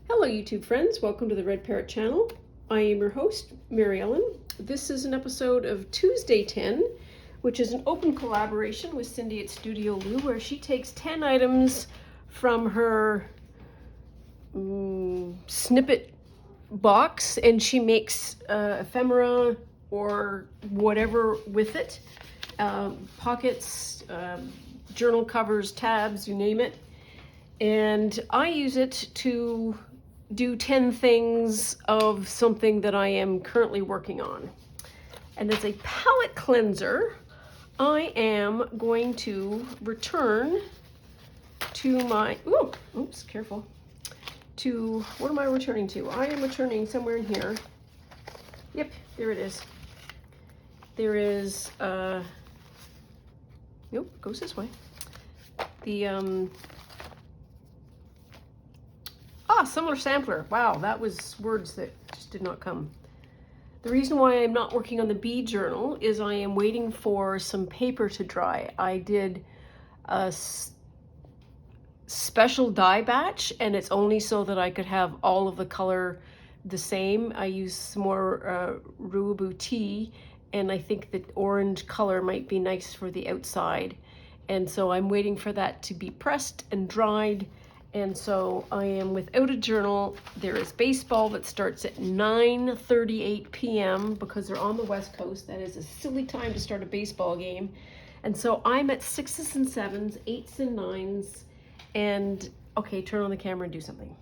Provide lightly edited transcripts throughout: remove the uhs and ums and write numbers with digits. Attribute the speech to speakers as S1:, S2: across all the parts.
S1: Hello YouTube friends, welcome to the Red Parrot channel. I am your host, Mary Ellen. This is an episode of Tuesday 10, which is an open collaboration with Cindy at Studio Lou, where she takes 10 items from her snippet box and she makes ephemera or whatever with it. Pockets, journal covers, tabs, you name it. And I use it to do 10 things of something that I am currently working on. And as a palette cleanser, I am going to return to my, oops, careful. What am I returning to? I am returning somewhere in here. Yep, there it is. There is, nope, it goes this way. The, similar sampler. Wow, that was words that just did not come. The reason why I'm not working on the bead journal is I am waiting for some paper to dry. I did a special dye batch, and it's only so that I could have all of the color the same. I used some more Ruabu tea, and I think that orange color might be nice for the outside. And so I'm waiting for that to be pressed and dried. And so I am without a journal. There is baseball that starts at 9:38 p.m. because they're on the West Coast. That is a silly time to start a baseball game. And so I'm at 6s and 7s, 8s and 9s, and okay, turn on the camera and do something.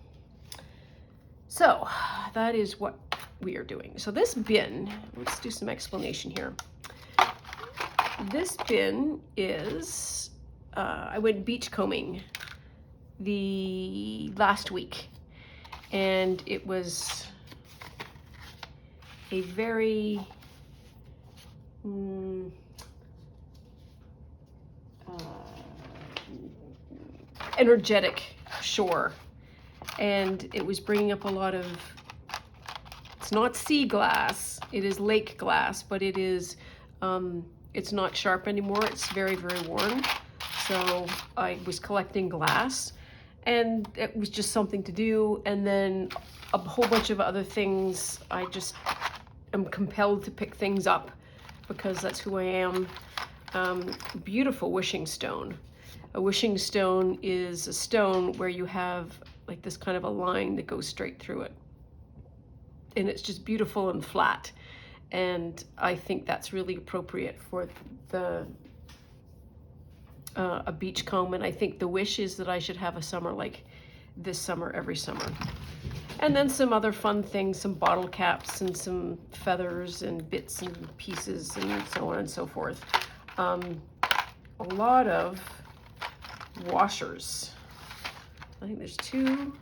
S1: So that is what we are doing. So this bin, let's do some explanation here. This bin is, I went beachcombing the last week, and it was a very energetic shore, and it was bringing up a lot of, it's not sea glass, it is lake glass, but it is it's not sharp anymore. It's very, very worn. So I was collecting glass, and it was just something to do. And then a whole bunch of other things. I just am compelled to pick things up because that's who I am. Beautiful wishing stone. A wishing stone is a stone where you have like this kind of a line that goes straight through it. And it's just beautiful and flat. And I think that's really appropriate for the a beach comb, and I think the wish is that I should have a summer like this summer every summer. And then some other fun things, some bottle caps and some feathers and bits and pieces and so on and so forth. A lot of washers. I think there's two,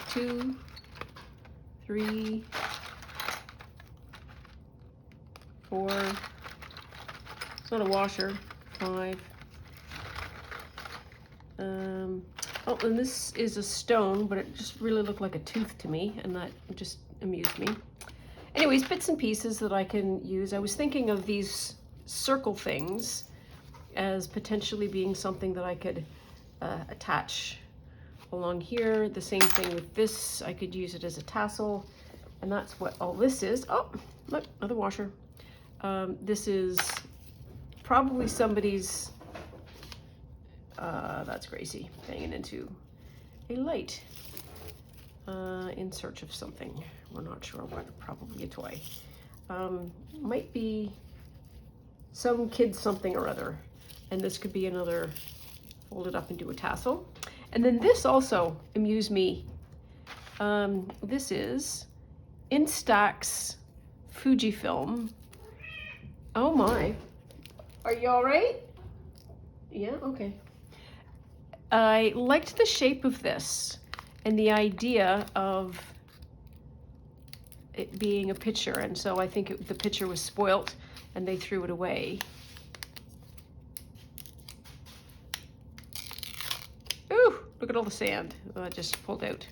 S1: two, three, four, it's not a washer, 5. And this is a stone, but it just really looked like a tooth to me, and that just amused me. Anyways, bits and pieces that I can use. I was thinking of these circle things as potentially being something that I could attach along here. The same thing with this, I could use it as a tassel, and that's what all this is. Oh, look, another washer. This is probably somebody's, that's Gracie banging into a light in search of something. We're not sure what, probably a toy. Might be some kid's something or other. And this could be another, folded up into a tassel. And then this also amused me. This is Instax Fujifilm. Oh my. Are you all right? Yeah, okay. I liked the shape of this and the idea of it being a picture, and so I think the picture was spoilt and they threw it away. Ooh, look at all the sand that I just pulled out.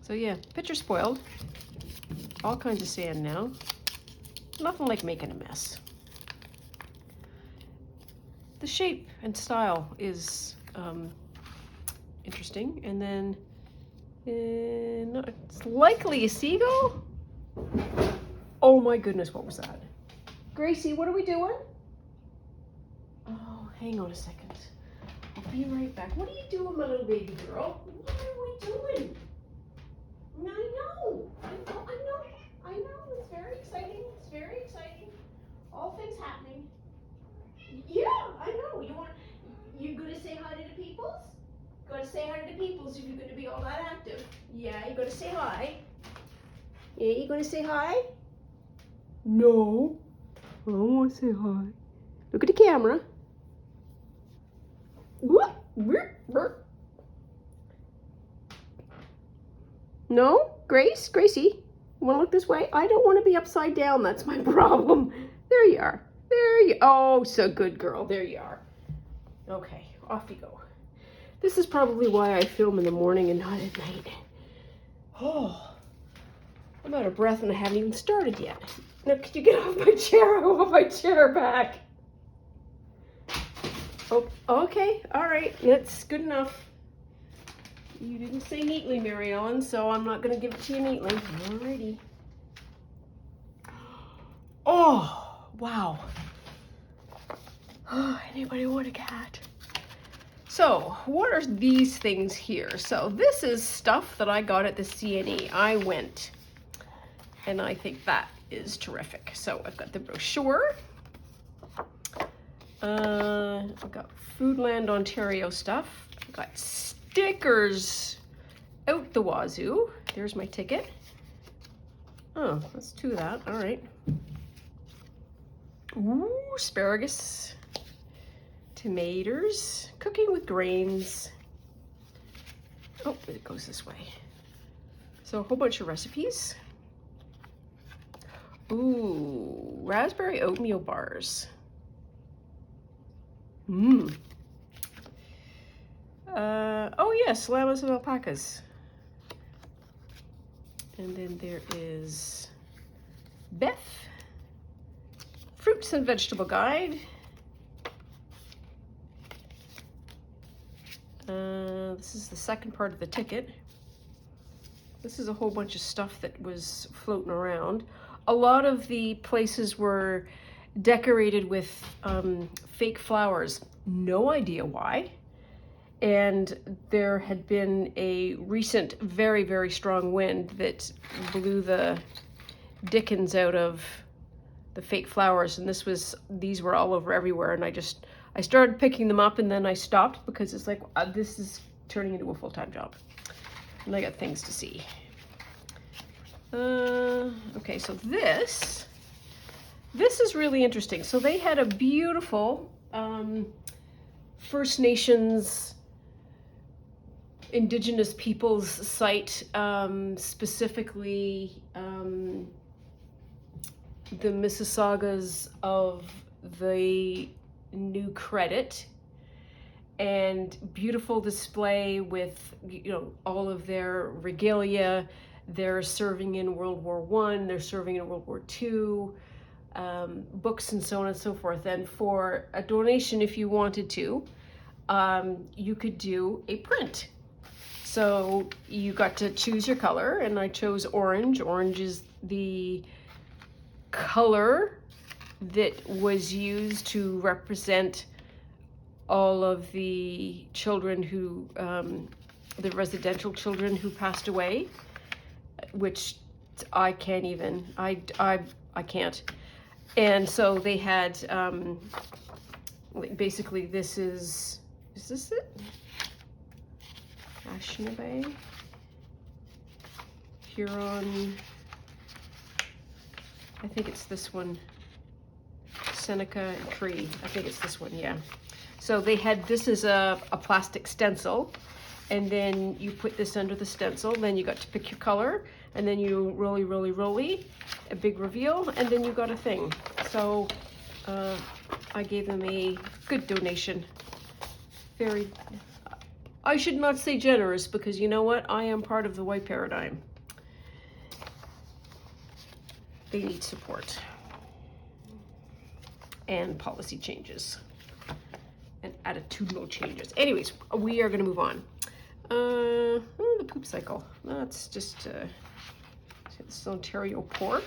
S1: So yeah, picture spoiled. All kinds of sand now. Nothing like making a mess. the shape and style is interesting. And then no, it's likely a seagull. Oh my goodness, what was that? Gracie, what are we doing? Oh, hang on a second. I'll be right back. What are you doing, my little baby girl? What are we doing? I know. I know. It's very exciting. It's very exciting. All things happening. Yeah, I know. You're gonna say hi to the peoples? Gotta say hi to the peoples if you're gonna be all that active. Yeah, you gotta say hi. Yeah, you gonna say hi? No. I don't wanna say hi. Look at the camera. No? Gracie, you wanna look this way? I don't wanna be upside down, that's my problem. There you are. Oh, so good girl, there you are. Okay, off you go. This is probably why I film in the morning and not at night. Oh, I'm out of breath and I haven't even started yet. Now, could you get off my chair? I want my chair back. Oh, okay, all right, that's good enough. You didn't say neatly, Mary Ellen, so I'm not going to give it to you neatly. Alrighty. Oh, wow. Oh, anybody want a cat? So, what are these things here? So, this is stuff that I got at the CNE. I went, and I think that is terrific. So, I've got the brochure. I've got Foodland Ontario stuff. I've got stickers out the wazoo. There's my ticket. Oh, let's do that. All right. Ooh, asparagus. Tomatoes. Cooking with grains. Oh, it goes this way. So a whole bunch of recipes. Ooh, raspberry oatmeal bars. Mmm. Oh yes, llamas and alpacas. And then there is Beth, fruits and vegetable guide. This is the second part of the ticket. This is a whole bunch of stuff that was floating around. A lot of the places were decorated with fake flowers. No idea why. And there had been a recent very, very strong wind that blew the dickens out of the fake flowers. And these were all over everywhere. And I started picking them up and then I stopped because it's like, this is turning into a full-time job. And I got things to see. Okay, so this is really interesting. So they had a beautiful First Nations Indigenous peoples site, specifically the Mississaugas of the New Credit, and beautiful display with, you know, all of their regalia. They're serving in World War I, they're serving in World War II, books and so on and so forth. And for a donation, if you wanted to, you could do a print. So you got to choose your color, and I chose orange. Orange is the color that was used to represent all of the children who, the residential children who passed away, which I can't even, I can't. And so they had, basically this is this it? Anishinaabe, Huron, I think it's this one, Seneca and Cree, I think it's this one, yeah. So they had, this is a plastic stencil, and then you put this under the stencil, then you got to pick your color, and then you roly, a big reveal, and then you got a thing. So I gave them a good donation. Very, I should not say generous, because you know what? I am part of the white paradigm. They need support and policy changes. attitudinal changes. Anyways, we are gonna move on. The poop cycle. That's just, this is Ontario pork.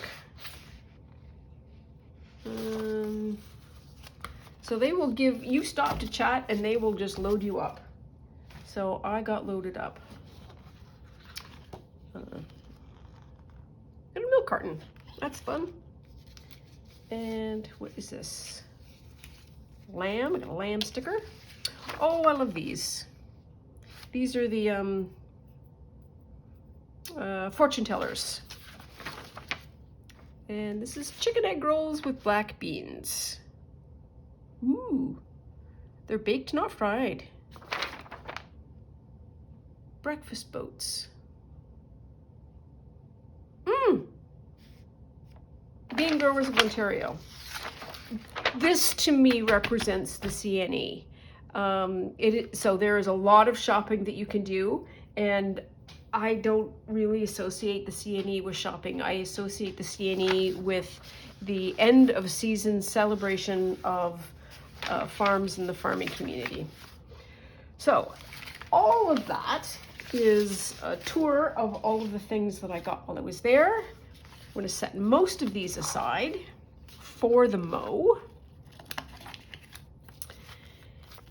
S1: So they will give, you stop to chat and they will just load you up. So I got loaded up. And a milk carton. That's fun. And what is this? Lamb, I got a lamb sticker. Oh, I love these. These are the fortune tellers. And this is chicken egg rolls with black beans. Ooh, they're baked, not fried. Breakfast boats. Bean Growers of Ontario. This to me represents the CNE. So there is a lot of shopping that you can do, and I don't really associate the CNE with shopping. I associate the CNE with the end of season celebration of farms in the farming community. So all of that is a tour of all of the things that I got while I was there. I'm going to set most of these aside for the mow.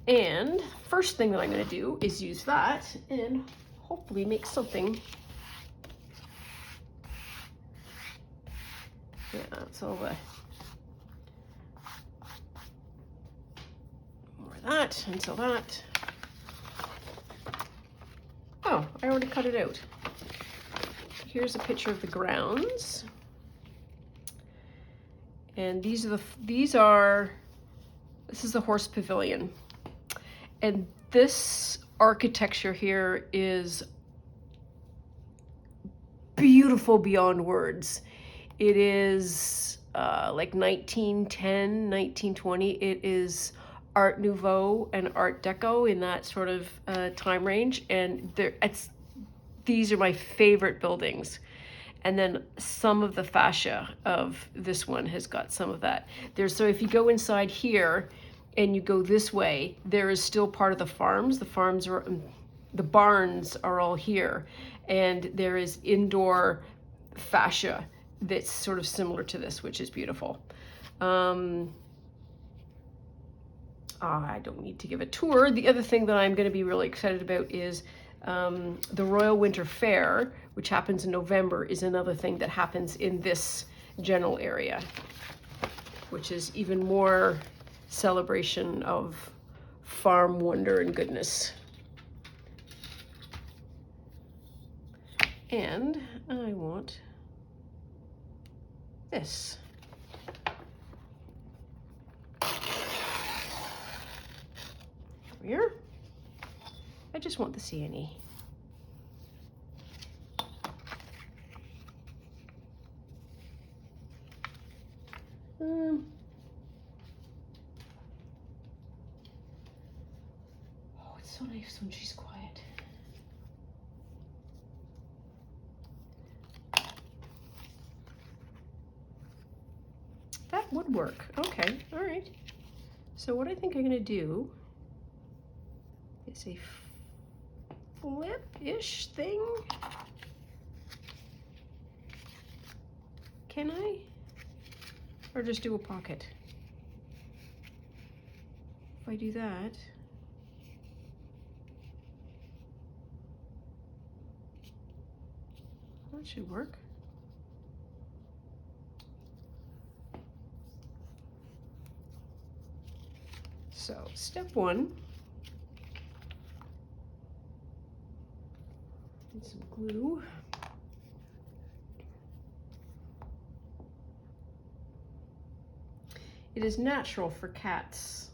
S1: And first thing that I'm going to do is use that and hopefully make something. Yeah, that's all the more of that, and so that. Oh, I already cut it out. Here's a picture of the grounds. And this is the horse pavilion. And this architecture here is beautiful beyond words. It is like 1910, 1920. It is Art Nouveau and Art Deco in that sort of time range. And these are my favorite buildings. And then some of the fascia of this one has got some of that. So if you go inside here and you go this way, there is still part of the farms. The barns are all here. And there is indoor fascia that's sort of similar to this, which is beautiful. I don't need to give a tour. The other thing that I'm going to be really excited about is the Royal Winter Fair, which happens in November, is another thing that happens in this general area, which is even more celebration of farm wonder and goodness. And I want this. Here. I just want the CNE. Oh, it's so nice when she's quiet. That would work. Okay, all right. So what I think I'm gonna do is a flip-ish thing. Can I? Or just do a pocket? If I do that, that should work. So step one, get some glue. It is natural for cats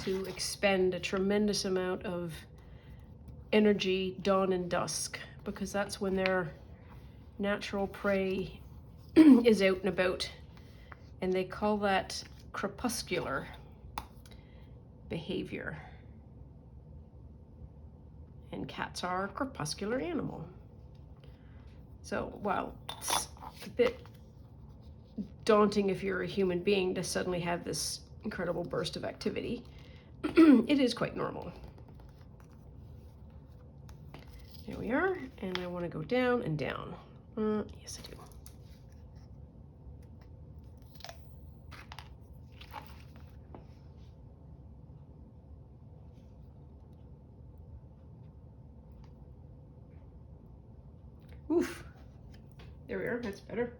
S1: to expend a tremendous amount of energy dawn and dusk, because that's when their natural prey is out and about, and they call that crepuscular behavior. And cats are a crepuscular animal. So while it's a bit daunting if you're a human being to suddenly have this incredible burst of activity, it is quite normal. There we are, and I want to go down and down. Yes, I do. Oof. There we are, that's better.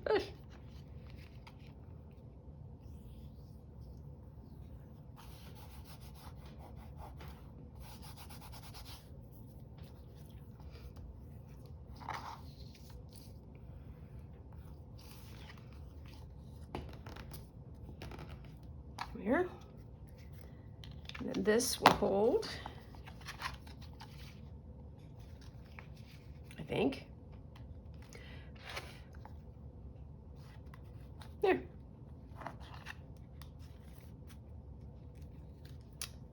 S1: Good. Here. And then this will hold, I think. There.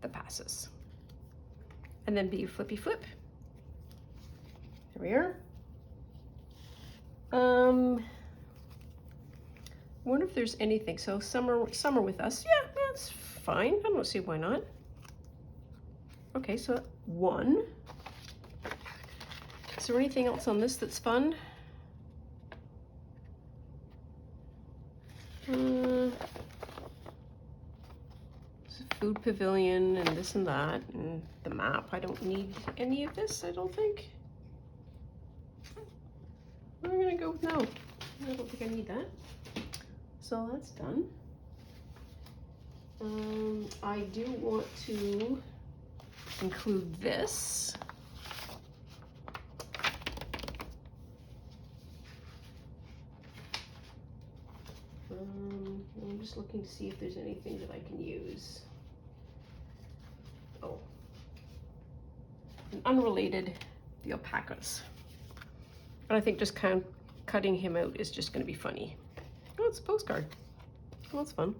S1: That passes. And then be flippy flip. There we are. Wonder if there's anything. So summer with us. Yeah, that's fine. I don't see why not. Okay, so 1. Is there anything else on this that's fun? There's a food pavilion and this and that and the map. I don't need any of this, I don't think. I'm gonna go with no. I don't think I need that. So that's done. I do want to include this. I'm just looking to see if there's anything that I can use. Oh, and unrelated, the alpacas. But I think just kind of cutting him out is just going to be funny. Oh, it's a postcard. Well, that's fun.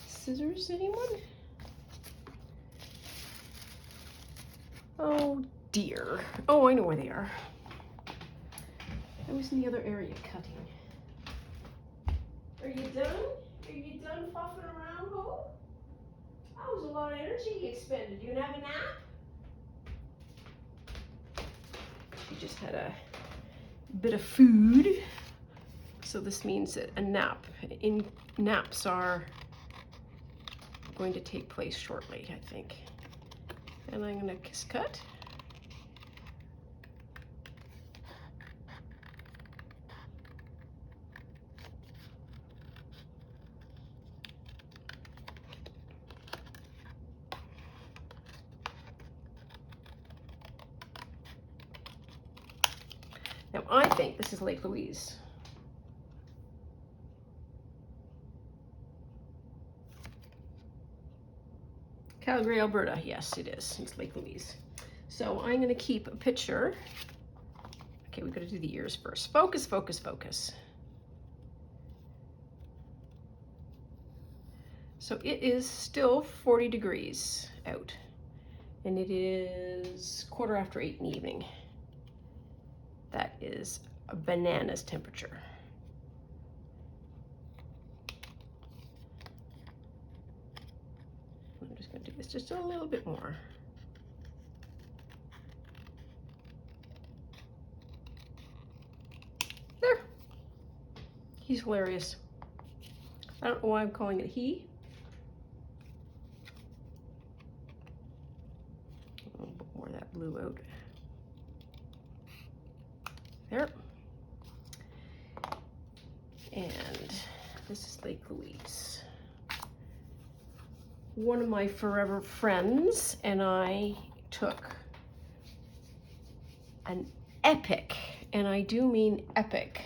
S1: Scissors, anyone? Oh dear. Oh, I know where they are. I was in the other area cutting. Are you done? Are you done puffing around, Ho? That was a lot of energy you expended. You gonna have a nap? She just had a bit of food. So this means that a nap. Naps are going to take place shortly, I think. And I'm gonna kiss cut. Now I think this is Lake Louise. Calgary, Alberta. Yes, it is. It's Lake Louise. So I'm going to keep a picture. Okay, we've got to do the ears first. Focus, focus, focus. So it is still 40 degrees out. And it is 8:15 in the evening. That is a bananas temperature. I'm just going to do this just a little bit more. There. He's hilarious. I don't know why I'm calling it he. A little bit more of that blue out. There. And this is Lake Louise. One of my forever friends and I took an epic, and I do mean epic,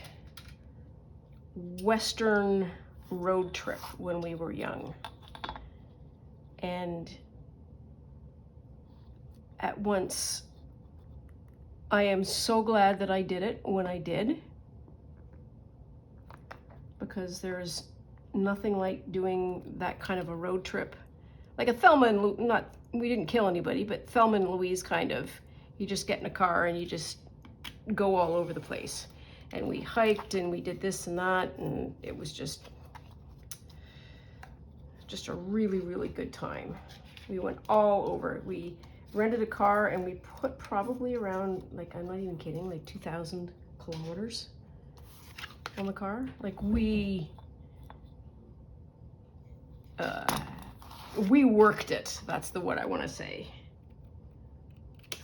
S1: Western road trip when we were young. And at once, I am so glad that I did it when I did, because there's nothing like doing that kind of a road trip. Like a Thelma and we didn't kill anybody, but Thelma and Louise kind of. You just get in a car and you just go all over the place. And we hiked and we did this and that, and it was just a really, really good time. We went all over. We rented a car and we put probably around, like, I'm not even kidding, like 2,000 kilometers on the car. Like we worked it. That's what I want to say.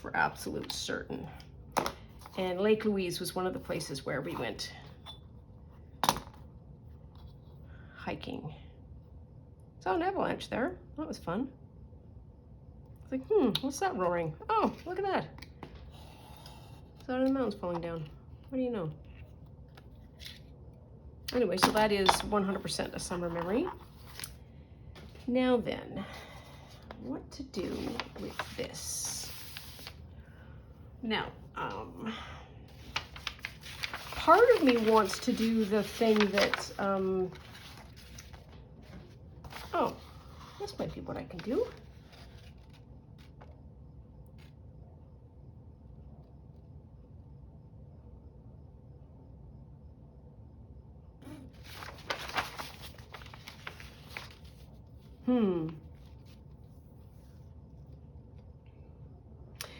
S1: For absolute certain. And Lake Louise was one of the places where we went hiking. Saw an avalanche there. That was fun. It's like, what's that roaring? Oh, look at that. It's out of the mountains falling down. What do you know? Anyway, so that is 100% a summer memory. Now then, what to do with this? Now, part of me wants to do the thing that, oh, this might be what I can do.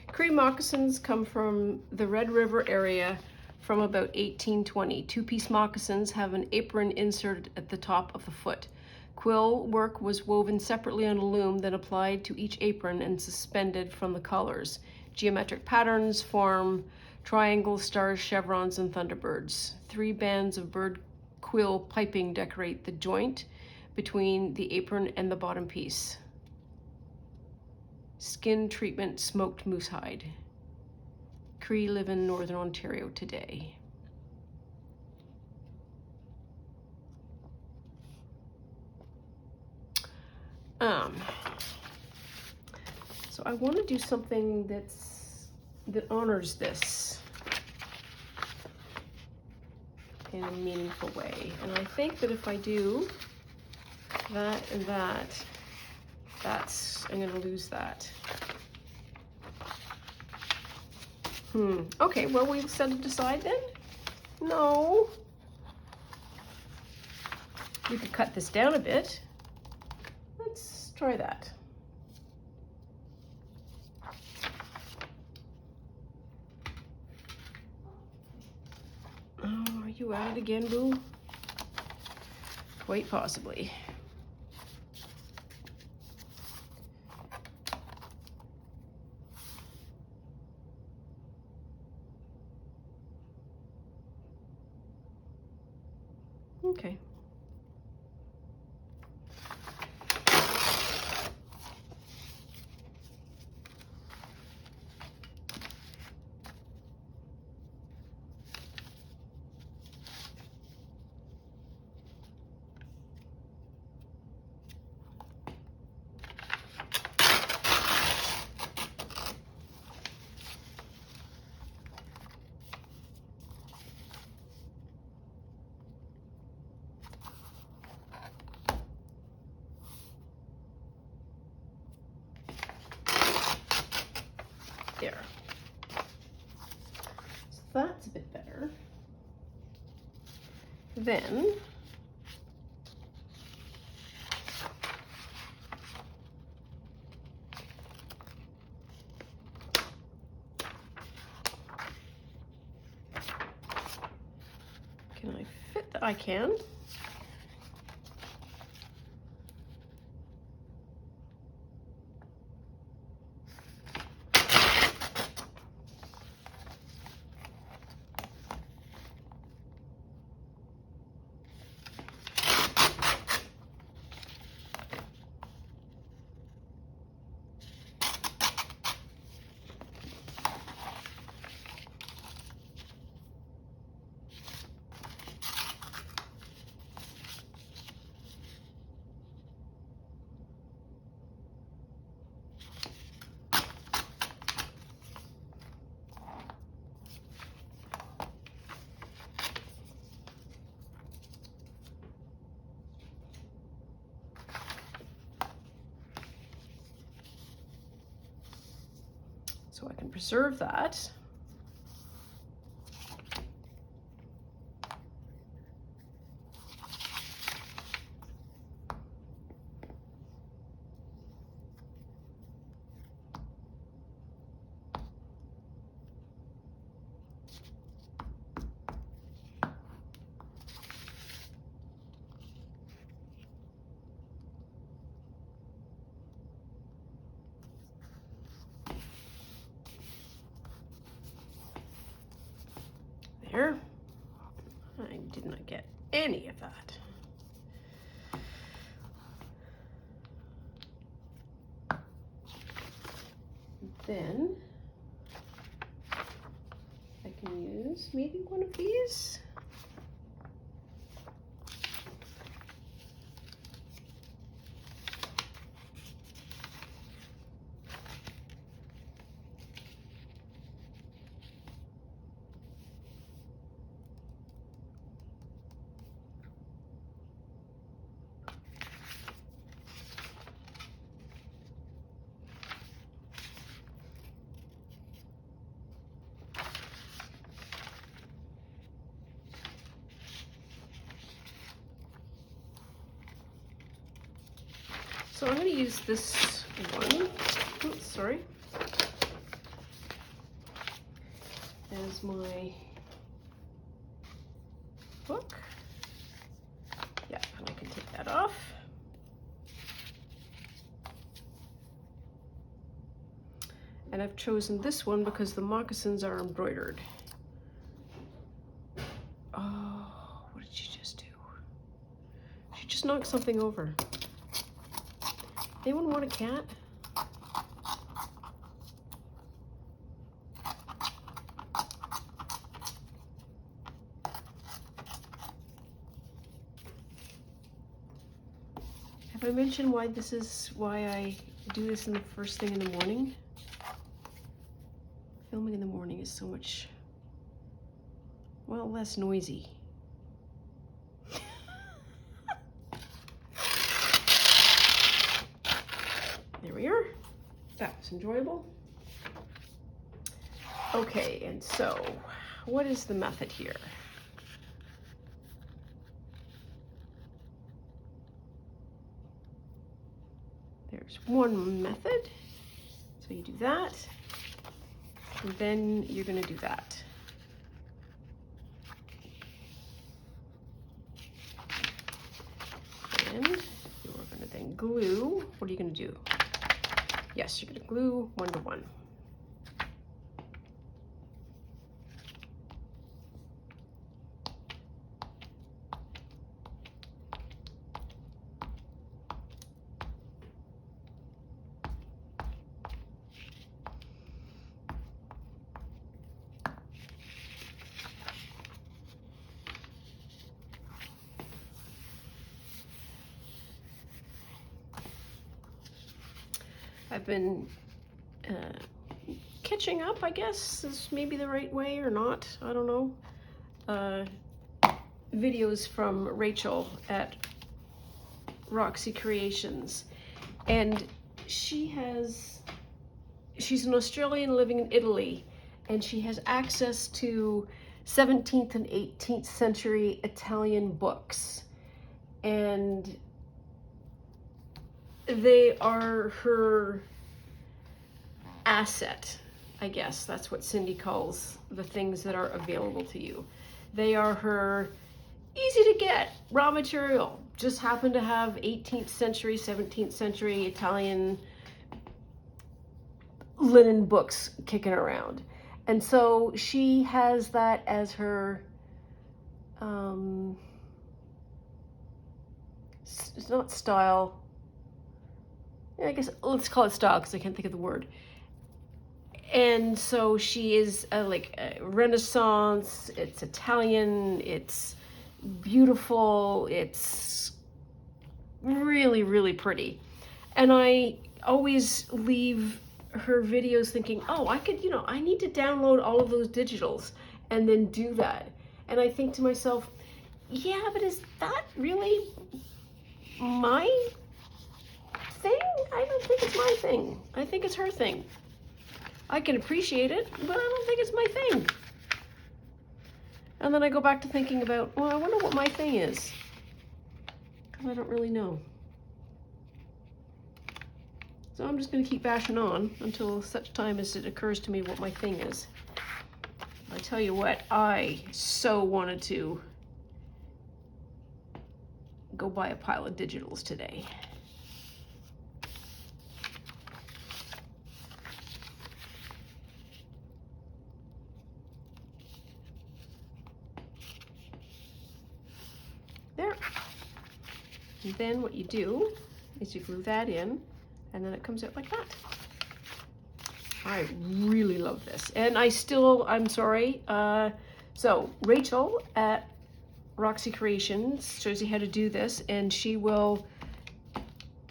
S1: Cree moccasins come from the Red River area from about 1820. Two-piece moccasins have an apron inserted at the top of the foot. Quill work was woven separately on a loom, then applied to each apron and suspended from the collars. Geometric patterns form triangles, stars, chevrons, and thunderbirds. 3 bands of bird quill piping decorate the joint between the apron and the bottom piece. Skin treatment, smoked moose hide. Cree live in Northern Ontario today. So I want to do something that honors this in a meaningful way. And I think that if I do that and that, I'm going to lose that. Okay, well, we've set it aside then? No. We could cut this down a bit. Let's try that. Oh, are you at it again, boo? Quite possibly. Okay. There. So that's a bit better. Then can I fit that? I can. so I can preserve that. There. I did not get any of that. Then I can use maybe one of these. So I'm going to use this one, oops, sorry, as my book. Yeah, and I can take that off. And I've chosen this one because the moccasins are embroidered. Oh, what did she just do? She just knocked something over. Anyone want a cat? Have I mentioned why I do this in the first thing in the morning? Filming in the morning is so much, well, less noisy. There we are. That was enjoyable. Okay, and so what is the method here? There's one method. So you do that, and then you're going to do that. And you're going to then glue. What are you going to do? Yes, you're going to glue 1 to 1. I've been catching up, I guess, is maybe the right way or not. I don't know. Videos from Rachel at Roxy Creations. And she's an Australian living in Italy, and she has access to 17th and 18th century Italian books. And they are her asset, I guess. That's what Cindy calls the things that are available to you. They are her easy to get raw material. Just happen to have 18th century, 17th century Italian linen books kicking around. And so she has that as her, it's not style, I guess let's call it style because I can't think of the word. And so she is like a Renaissance, it's Italian, it's beautiful, it's really, really pretty. And I always leave her videos thinking, oh, I could, I need to download all of those digitals and then do that. And I think to myself, yeah, but is that really my thing? I don't think it's my thing. I think it's her thing. I can appreciate it, but I don't think it's my thing. And then I go back to thinking about, well, I wonder what my thing is. Because I don't really know. So I'm just going to keep bashing on until such time as it occurs to me what my thing is. I tell you what, I so wanted to go buy a pile of digitals today. There. And then what you do is you glue that in, and then it comes out like that. I really love this. And I'm sorry. So Rachel at Roxy Creations shows you how to do this, and she will,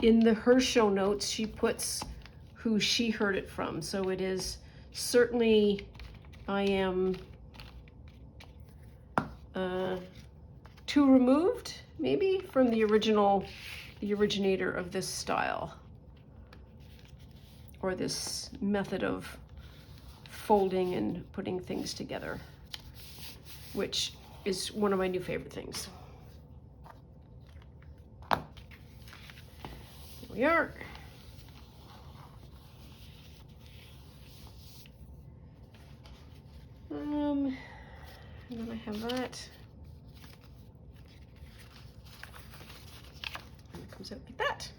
S1: in her show notes, she puts who she heard it from. So it is certainly, I am too removed, maybe, from the originator of this style, or this method of folding and putting things together, which is one of my new favorite things. Here we are. And then I have that. And it comes out like that.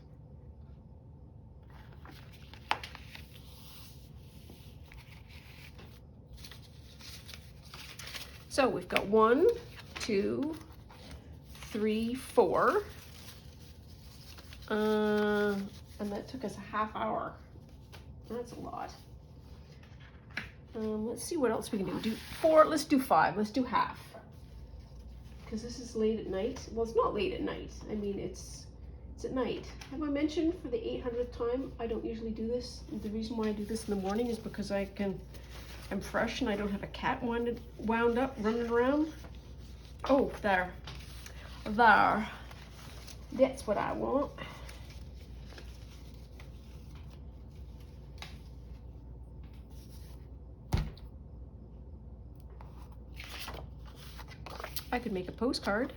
S1: So we've got 1, 2, 3, 4. And that took us a half hour. That's a lot. Let's see what else we can do. Let's do 5. Let's do half. Because this is late at night. Well, it's not late at night. I mean, it's at night. Have I mentioned for the 800th time I don't usually do this? The reason why I do this in the morning is because I'm fresh and I don't have a cat wound up running around. Oh, there. There. That's what I want. I could make a postcard.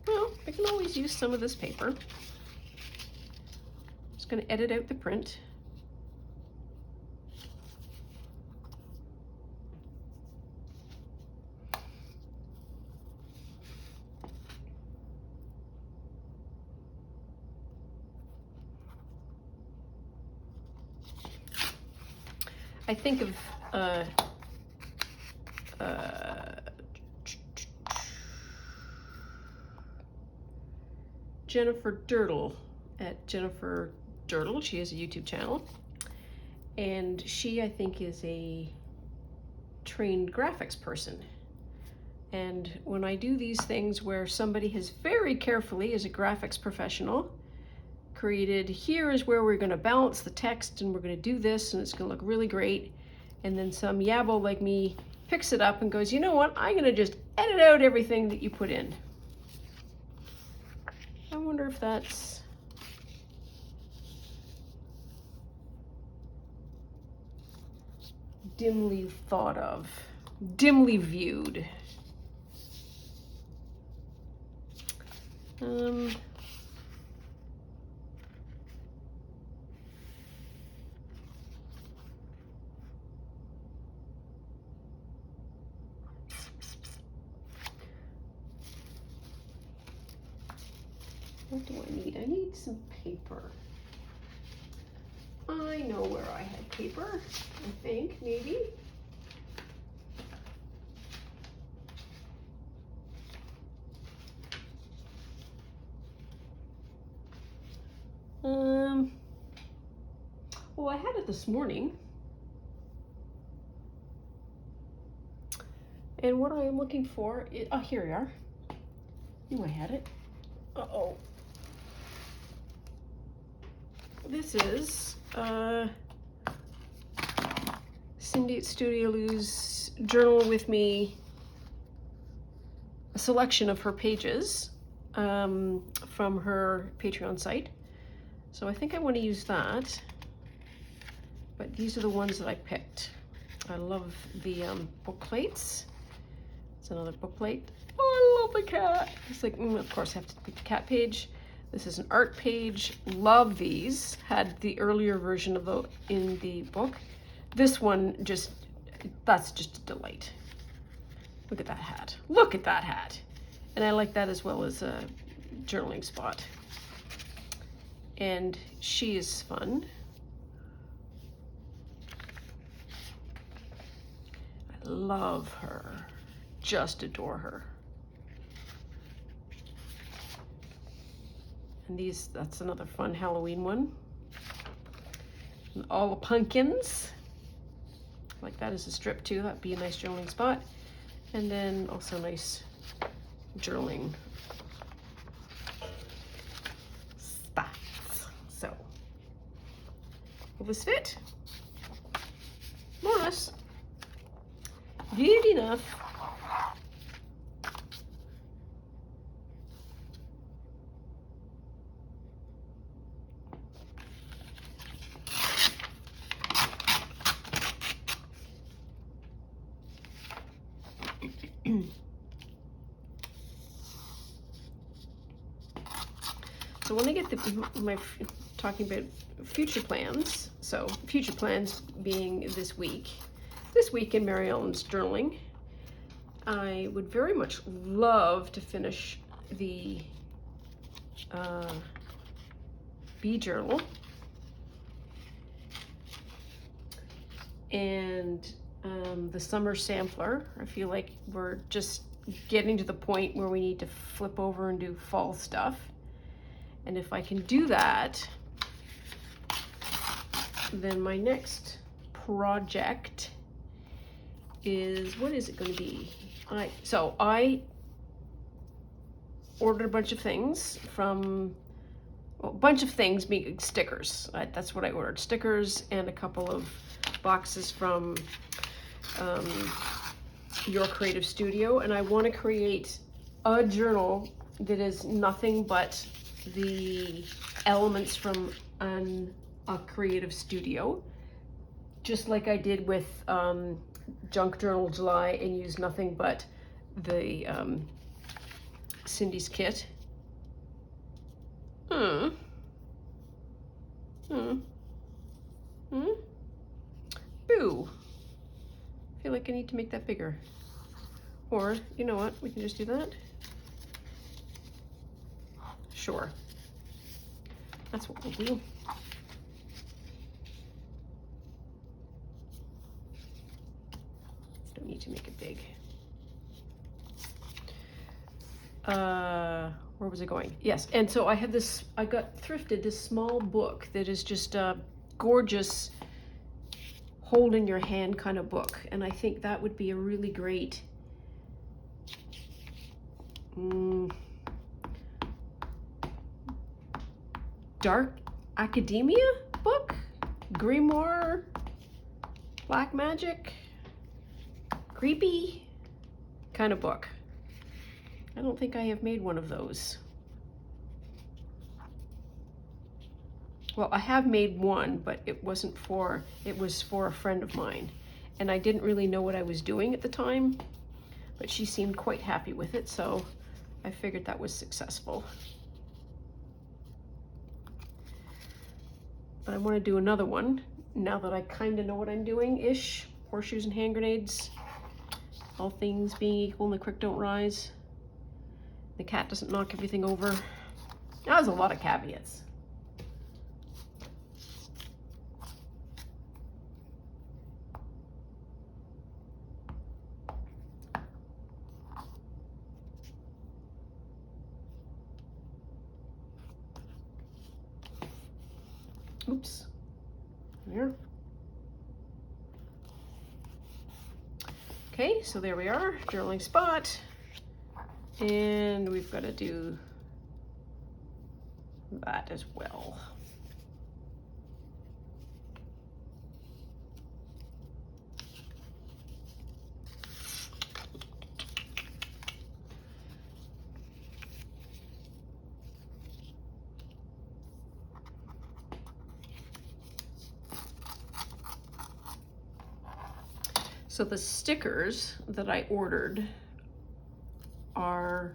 S1: Well, I can always use some of this paper. Just going to edit out the print. I think of Jennifer Dirtle at Jennifer Dirtle. She has a YouTube channel, and she, I think, is a trained graphics person. And when I do these things where somebody has very carefully, as a graphics professional, created, here is where we're going to balance the text and we're going to do this and it's going to look really great, and then some yabbo like me picks it up and goes, you know what, I'm going to just edit out everything that you put in. I wonder if that's dimly thought of, dimly viewed. What do I need? I need some paper. I know where I had paper, I think, maybe. Well, I had it this morning. And what I am looking for is, oh, here we are. Knew I had it. Uh-oh. This is Cindy at Studio Lou's journal with me a selection of her pages from her Patreon site. So I think I want to use that. But these are the ones that I picked. I love the book plates. It's another book plate. Oh, I love the cat. It's like, of course, I have to pick the cat page. This is an art page. Love these. Had the earlier version of the in the book. This one just, that's just a delight. Look at that hat. Look at that hat. And I like that as well as a journaling spot. And she is fun. I love her. Just adore her. And these, that's another fun Halloween one. And all the pumpkins. Like that as a strip too. That'd be a nice journaling spot. And then also nice journaling spots. So, will this fit? More or less. Good enough. So when I get talking about future plans, so future plans being this week in Mary Ellen's journaling, I would very much love to finish the bee journal and the summer sampler. I feel like we're just getting to the point where we need to flip over and do fall stuff. And if I can do that, then my next project is, what is it going to be? So I ordered a bunch of things from, well, a bunch of things being stickers. That's what I ordered, stickers and a couple of boxes from Your Creative Studio. And I want to create a journal that is nothing but the elements from a creative studio, just like I did with Junk Journal July, and use nothing but the Cindy's kit. Boo. I feel like I need to make that bigger. Or, you know what, we can just do that. Sure. That's what we'll do. Don't need to make it big. Where was I going? Yes, and so I had this, I got thrifted this small book that is just a gorgeous hold in your hand kind of book. And I think that would be a really great dark academia book, grimoire, black magic, creepy kind of book. I don't think I have made one of those. Well, I have made one, but it wasn't for, it was for a friend of mine. And I didn't really know what I was doing at the time, but she seemed quite happy with it, so I figured that was successful. But I want to do another one now that I kind of know what I'm doing-ish. Horseshoes and hand grenades. All things being equal and the creek don't rise. The cat doesn't knock everything over. That was a lot of caveats. Oops. There. Okay, so there we are, journaling spot. And we've got to do that as well. So the stickers that I ordered are,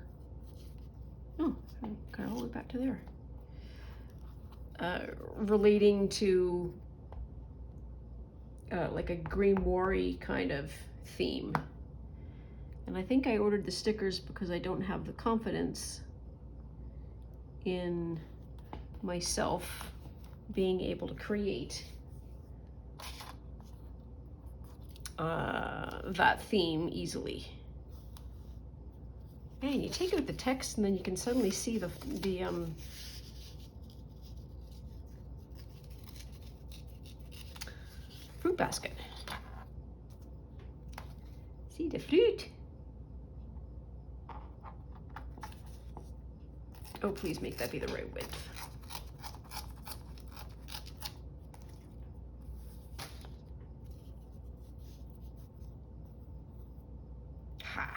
S1: oh, I got all the way back to there. Relating to like a grimoire kind of theme. And I think I ordered the stickers because I don't have the confidence in myself being able to create that theme easily. And you take out the text and then you can suddenly see the fruit basket. See the fruit. Oh, please make that be the right width. Ha.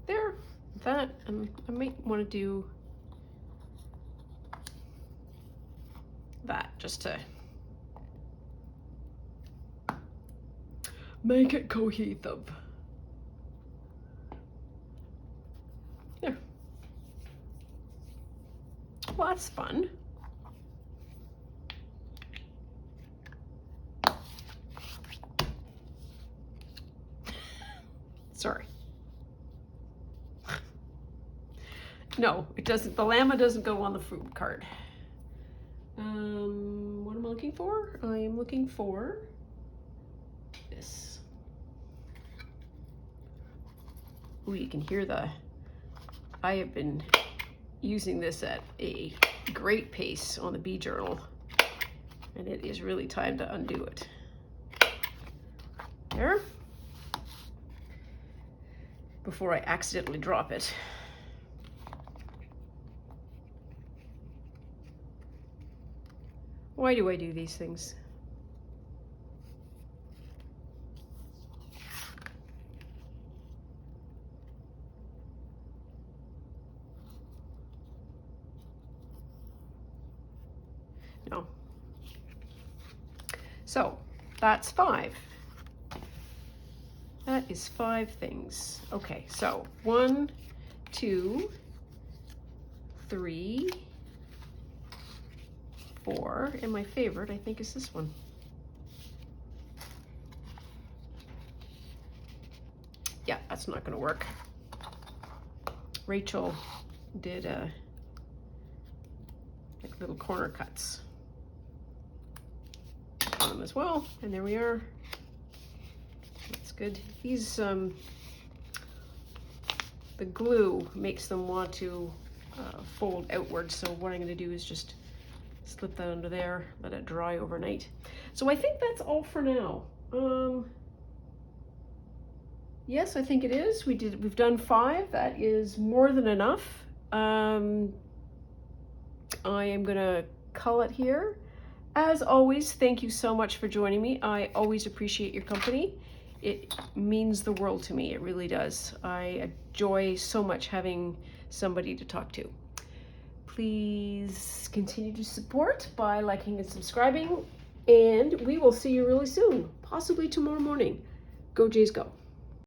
S1: There, that, I might want to do that just to make it cohesive. There. Well, that's fun. Sorry. No, it doesn't. The llama doesn't go on the fruit card. What am I looking for? I am looking for this. Ooh, you can hear I have been using this at a great pace on the bee journal, and it is really time to undo it. There. Before I accidentally drop it. Why do I do these things? No. So that's 5. That is 5 things. Okay, so 1, 2, 3, 4, and my favorite, I think, is this one. Yeah, that's not going to work. Rachel did like little corner cuts on them as well, and there we are. That's good. These the glue makes them want to fold outwards, so what I'm going to do is just slip that under there, let it dry overnight. So I think that's all for now. Yes, I think it is. We've done 5. That is more than enough. I am gonna call it here. As always, thank you so much for joining me. I always appreciate your company. It means the world to me. It really does. I enjoy so much having somebody to talk to. Please continue to support by liking and subscribing, and we will see you really soon, possibly tomorrow morning. Go Jays go.